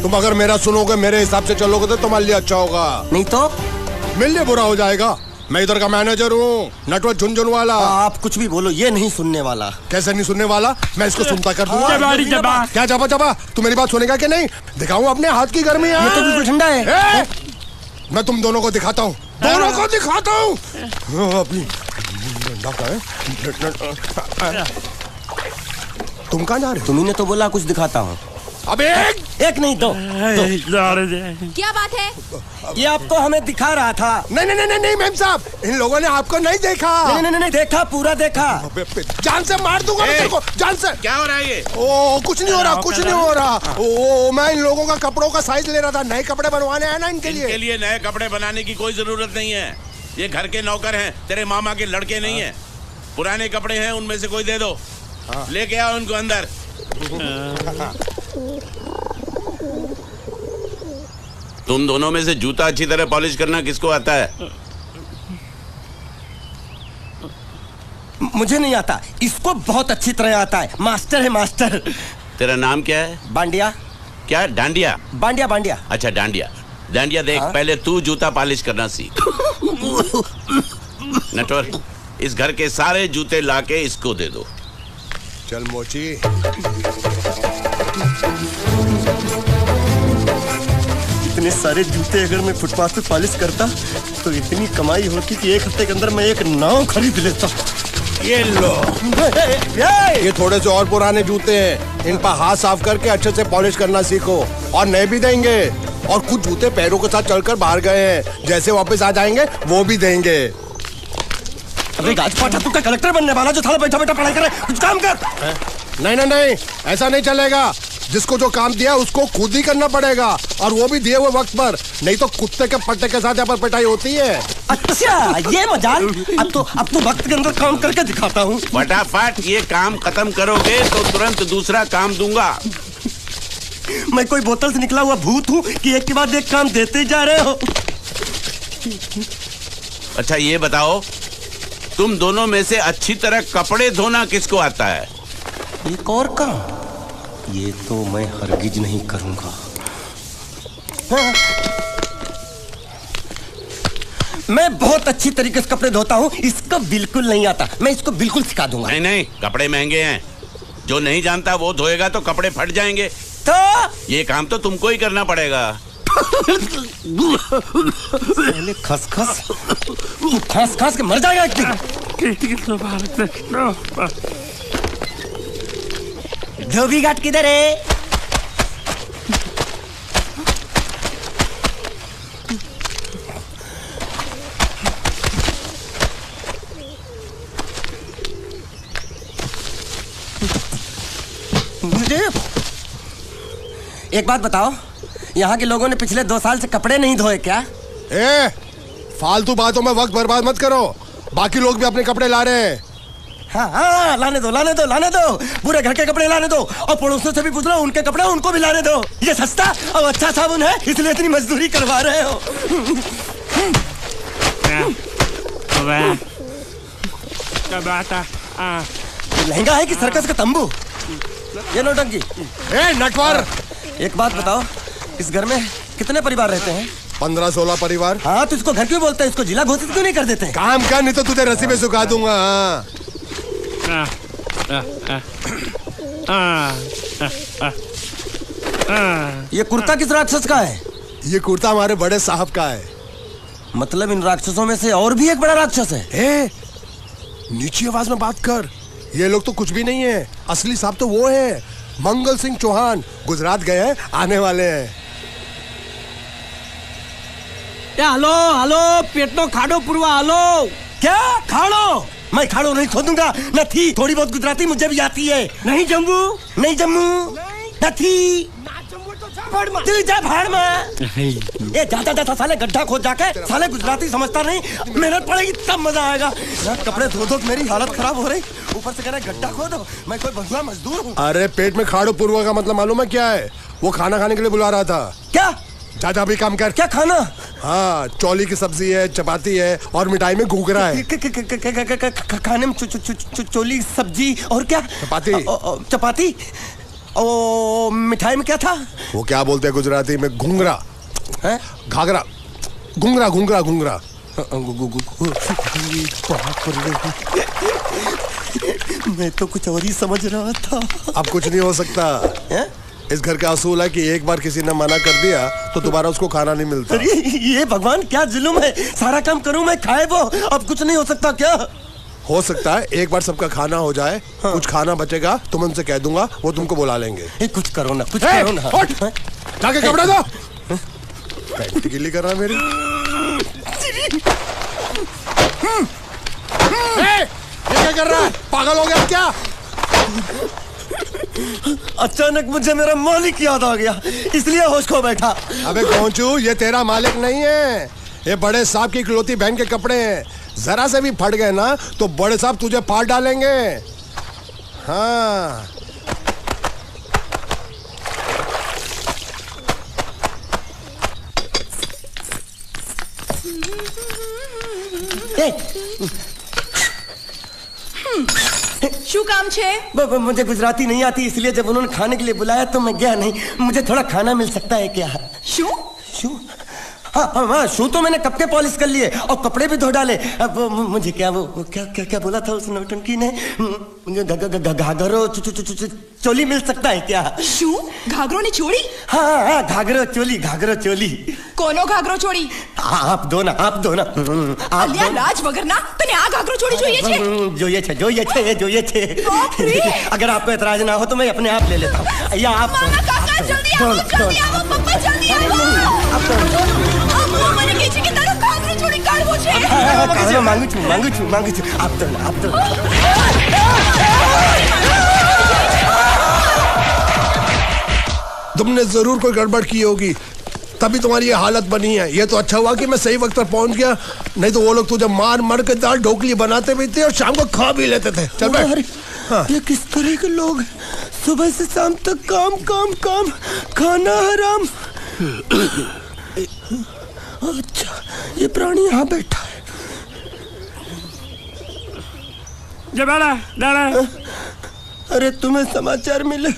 तुम अगर मेरा सुनोगे, मेरे हिसाब से चलोगे तो तुम्हारे लिए अच्छा होगा, नहीं तो मेरे लिए बुरा हो जाएगा। मैं इधर का मैनेजर हूँ, नटवर झुनझुन वाला। आप कुछ भी बोलो, ये नहीं सुनने वाला। कैसे नहीं सुनने वाला? मैं इसको सुनता कर दूंगा। क्या जबा जबा? तू मेरी बात सुनेगा कि नहीं? दिखाऊं अपने हाथ की गर्मी? ये तो बिल्कुल ठंडा है। मैं तुम दोनों को दिखाता हूँ, दोनों को दिखाता हूँ अपनी। तुम कहाँ जा रहे हो? तुम्ही ने तो बोला कुछ दिखाता हूँ। अब एक नहीं दो। क्या बात है? ये आपको हमें दिखा रहा था। नहीं नहीं नहीं नहीं मैम साहब, इन लोगों ने आपको नहीं देखा। नहीं नहीं नहीं देखा, पूरा देखा। जान से मार दूंगा मैं तेरे को, जान से। क्या हो रहा है ये? ओ कुछ नहीं हो रहा, कुछ नहीं हो रहा। ओ मैं इन लोगों का कपड़ों का साइज ले रहा था, नए कपड़े बनवाने आया ना इनके लिए। इनके लिए नए कपड़े बनाने की कोई जरूरत नहीं है। ये घर के नौकर हैं, तेरे मामा के लड़के नहीं हैं। पुराने कपड़े हैं, उनमें से कोई दे दो। लेके आओ उनको अंदर। तुम दोनों में से जूता अच्छी तरह पॉलिश करना किसको आता है? मुझे नहीं आता, इसको बहुत अच्छी तरह आता है। मास्टर है मास्टर। तेरा नाम क्या है? बांडिया। क्या? डांडिया? बांडिया बांडिया। अच्छा डांडिया। डांडिया देख, पहले तू जूता पॉलिश करना सीख। नटवर, इस घर के सारे जूते लाके इसको दे दो। चल मोची। इतने सारे जूते अगर मैं फुटपाथ पे पॉलिश करता तो इतनी कमाई होती कि एक हफ्ते के अंदर मैं एक नाव खरीद लेता। ये लो, ये थोड़े से और पुराने जूते हैं, इन पर हाथ साफ करके अच्छे से पॉलिश करना सीखो। और नए भी देंगे, और कुछ जूते पैरों के साथ चलकर बाहर गए हैं, जैसे वापस आ जाएंगे वो भी देंगे। अबे गाजपाटा, तू क्या कलेक्टर बनने वाला जो साला बैठा बैठा पढ़ाई करे? कुछ काम कर। नहीं नहीं नहीं, ऐसा नहीं चलेगा। जिसको जो काम दिया उसको खुद ही करना पड़ेगा, और वो भी दिए हुए वक्त पर, नहीं तो कुत्ते के पट्टे के साथ यहाँ पर पिटाई होती है। अच्छा ये मजाल। अब तो वक्त के अंदर काम करके दिखाता हूँ। फटाफट ये काम खत्म करोगे तो तुरंत दूसरा काम दूंगा। मैं कोई बोतल से निकला हुआ भूत हूँ कि एक के बाद एक काम देते जा रहे हो? अच्छा ये बताओ, तुम दोनों में से अच्छी तरह कपड़े धोना किसको आता है? एक और काम? ये तो मैं हरगिज नहीं करूंगा। हाँ। मैं बहुत अच्छी तरीके से कपड़े धोता हूँ, इसको बिल्कुल नहीं आता। मैं इसको बिल्कुल सिखा दूंगा। नहीं नहीं, कपड़े महंगे हैं, जो नहीं जानता वो धोएगा तो कपड़े फट जाएंगे। तो ये काम तो तुमको ही करना पड़ेगा। पहले खसखस, तू खस खस के मर जाएगा एक दिन। धोबी घाट किधर है? एक बात बताओ, यहाँ के लोगों ने पिछले 2 साल से कपड़े नहीं धोए क्या? फालतू बातों में वक्त बर्बाद मत करो, बाकी लोग भी अपने कपड़े ला रहे हैं। हाँ, लाने दो लाने दो लाने दो, पूरे घर के कपड़े लाने दो, और पड़ोसियों से भी पूछ लो, उनके कपड़े उनको भी लाने दो। ये सस्ता और अच्छा साबुन है, इसलिए इतनी मजदूरी करवा रहे हो। लहंगा है कि सर्कस का तंबू? ये नौटंकी। नटवर, एक बात बताओ, इस घर में कितने परिवार रहते हैं? 15-16 परिवार। हाँ, तो इसको घर क्यों बोलते हैं? इसको जिला घोषित क्यों नहीं कर देते? काम कर, नहीं तो तुझे रस्सी में सुखा दूंगा। ये कुर्ता किस राक्षस का है? ये कुर्ता हमारे बड़े साहब का है। मतलब इन राक्षसों में से और भी एक बड़ा राक्षस है? नीची आवाज में बात कर, ये लोग तो कुछ भी नहीं है। असली साहब तो वो है, मंगल सिंह चौहान, गुजरात गए हैं, आने वाले हैं। हेलो हेलो, पेट तो खाड़ो पुरवा। हेलो, क्या खाड़ो? मैं खाड़ो नहीं खोदूंगा। न थी, थोड़ी बहुत गुजराती मुझे भी आती है। नहीं जम्मू, नहीं जम्मू, न थी। तू जा भाड़ में। ये जाता जाता साले गड्ढा खोद जाके, साले गुजराती समझता नहीं, मेहनत पड़ेगी तब मजा आएगा। कपड़े धो धो मेरी हालत खराब हो रही, ऊपर से कह रहे गड्ढा खोदो। मैं कोई बंधुआ मजदूर हूँ। अरे पेट में खाड़ो पुरवा का मतलब मालूम है क्या है? वो खाना खाने के लिए बुला रहा था। क्या? जा भी काम कर। क्या खाना? हाँ, चौली की सब्जी है, चपाती है, और मिठाई में घूघरा है। खाने में चोली सब्जी और क्या? चपाती। चपाती? ओ मिठाई में क्या था? वो क्या बोलते हैं गुजराती में? घुंघरा है? घाघरा, घुंघरा घुंघरा घुंघरा। मैं तो कुछ और ही समझ रहा था। अब कुछ नहीं हो सकता है? इस घर का असूल है कि एक बार किसी ने मना कर दिया तो दोबारा उसको खाना नहीं मिलता। अरे ये भगवान क्या जुल्म है, सारा काम करूं मैं, खाए वो, अब कुछ नहीं हो सकता क्या? हो सकता है एक बार सबका खाना हो जाए। हाँ। कुछ खाना बचेगा तो मैं उनसे कह दूंगा, वो तुमको बुला लेंगे। कुछ करो ना, कुछ करो ना। जाके कपड़े दो। पैंट गिल्ली कर रहा है मेरी। ये क्या कर रहा है? पागल हो गया क्या? अचानक मुझे मेरा मालिक याद आ गया, इसलिए होश खो बैठा। अबे गोंचू, ये तेरा मालिक नहीं है, ये बड़े साहब की इकलौती बहन के कपड़े हैं। जरा से भी फट गए ना तो बड़े साहब तुझे पार डालेंगे। हाँ। શું કામ છે? मुझे गुजराती नहीं आती, इसलिए जब उन्होंने खाने के लिए बुलाया तो मैं गया नहीं। मुझे थोड़ा खाना मिल सकता है क्या? શું? शू? हाँ, शू तो मैंने कब के पॉलिश कर लिए और कपड़े भी धो डाले। अब मुझे क्या वो क्या क्या क्या बोला था उस नौटंकी ने? मुझे घाघरो चोली मिल सकता है क्या? શું? ઘાઘરો ને ચોળી? हाँ, घाघरो चोली। કોનો ઘાઘરો ચોળી? आप दो ना। आप અલ્યા લાજ વગરના, તને આ ઘાઘરો ચોળી જોઈએ છે? જોઈએ છે। बाप रे! अगर आपको एतराज ना हो तो मैं अपने आप ले लेता हूँ। या आप મામા કાકા જલ્દી આવો, પપ્પા જલ્દી આવો। અમ્મા મને કહે છે કે તારો ઘાઘરો ચોળી કાઢવો છે। मांगू छू। आप तो तुमने जरूर कोई गड़बड़ की होगी, तभी तुम्हारी ये हालत बनी है। ये तो अच्छा हुआ कि मैं सही वक्त पर पहुंच गया, नहीं तो वो लोग तुझे मार के दाल ढोकली बनाते भी थे और शाम को खा भी लेते थे। चल बैठ। हाँ। ये किस तरह के लोग हैं? सुबह से शाम तक काम, खाना हराम। अच्छा, ये प्राणी यहाँ बैठा है। अरे तुम्हें समाचार मिले?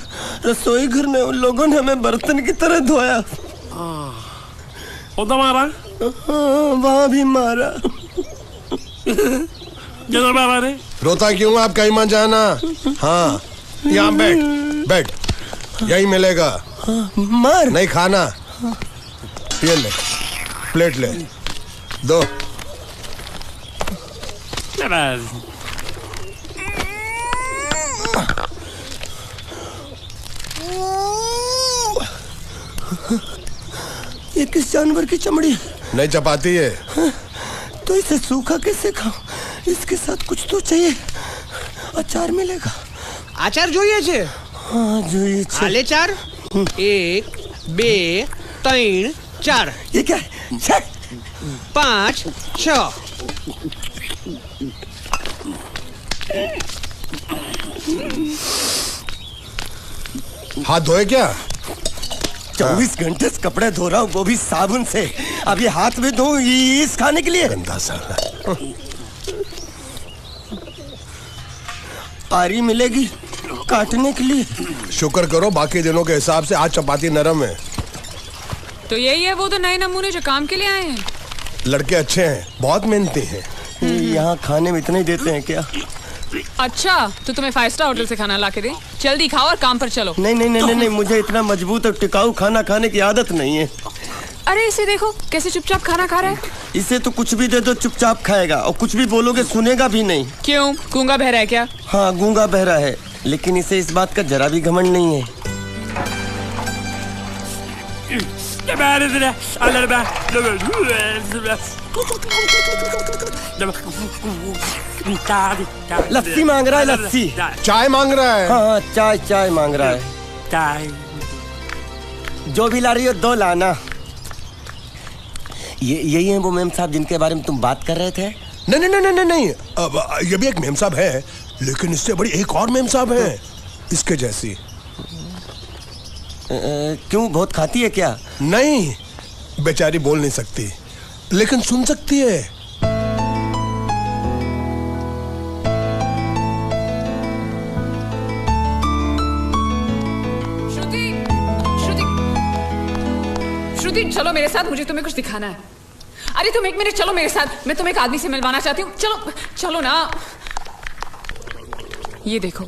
रसोई घर में उन लोगों ने हमें बर्तन की तरह धोया। मारा? वहाँ भी मारा। रोता क्यों? आप कहीं मत जाना। हाँ, यहाँ बैठ, यही मिलेगा। मार नहीं खाना, ये ले, प्लेट ले, दो। ये किस जानवर की चमड़ी है? नहीं चपाती है। तो इसे सूखा कैसे खाऊं? इसके साथ कुछ तो चाहिए। अचार मिलेगा? આચાર જોઈએ છે? हाँ જોઈએ છે। આલે ચાર 1 2 3 4 ये क्या है? 5 6 हाथ धोए क्या? 24 घंटे से कपड़े धो रहा हूँ, वो भी साबुन से। अब ये हाथ में धो इस खाने के लिए? गंदा साला। आरी मिलेगी काटने के लिए? शुक्र करो बाकी दिनों के हिसाब से आज चपाती नरम है। तो यही है वो तो नए नमूने जो काम के लिए आए हैं। लड़के अच्छे हैं, बहुत मेहनती हैं। यहाँ खाने में इतना ही देते हैं क्या? अच्छा, तो तुम्हें 5 स्टार होटल से खाना ला के दे? जल्दी खाओ और काम पर चलो। नहीं, मुझे इतना मजबूत और टिकाऊ खाना खाने की आदत नहीं है। अरे इसे देखो कैसे चुपचाप खाना खा रहा है। इसे तो कुछ भी दे दो चुपचाप खाएगा, और कुछ भी बोलोगे सुनेगा भी नहीं। क्यों, गूंगा बहरा है क्या? हाँ, गूंगा बहरा है, लेकिन इसे इस बात का जरा भी घमंड नहीं है। लस्सी मांग रहा है, लस्सी। चाय मांग रहा है। हाँ, चाय मांग रहा है। जो भी ला रही हो 2 लाना। यही है वो मेम साहब जिनके बारे में तुम बात कर रहे थे? नहीं, अब ये भी एक मेम साहब है, लेकिन इससे बड़ी एक और मेम साहब है, इसके जैसी। क्यों, बहुत खाती है क्या? नहीं, बेचारी बोल नहीं सकती, लेकिन सुन सकती है। श्रुति चलो मेरे साथ, मुझे तुम्हें कुछ दिखाना है। अरे तुम 1 मिनट चलो मेरे साथ, मैं तुम्हें एक आदमी से मिलवाना चाहती हूँ। चलो चलो ना। ये देखो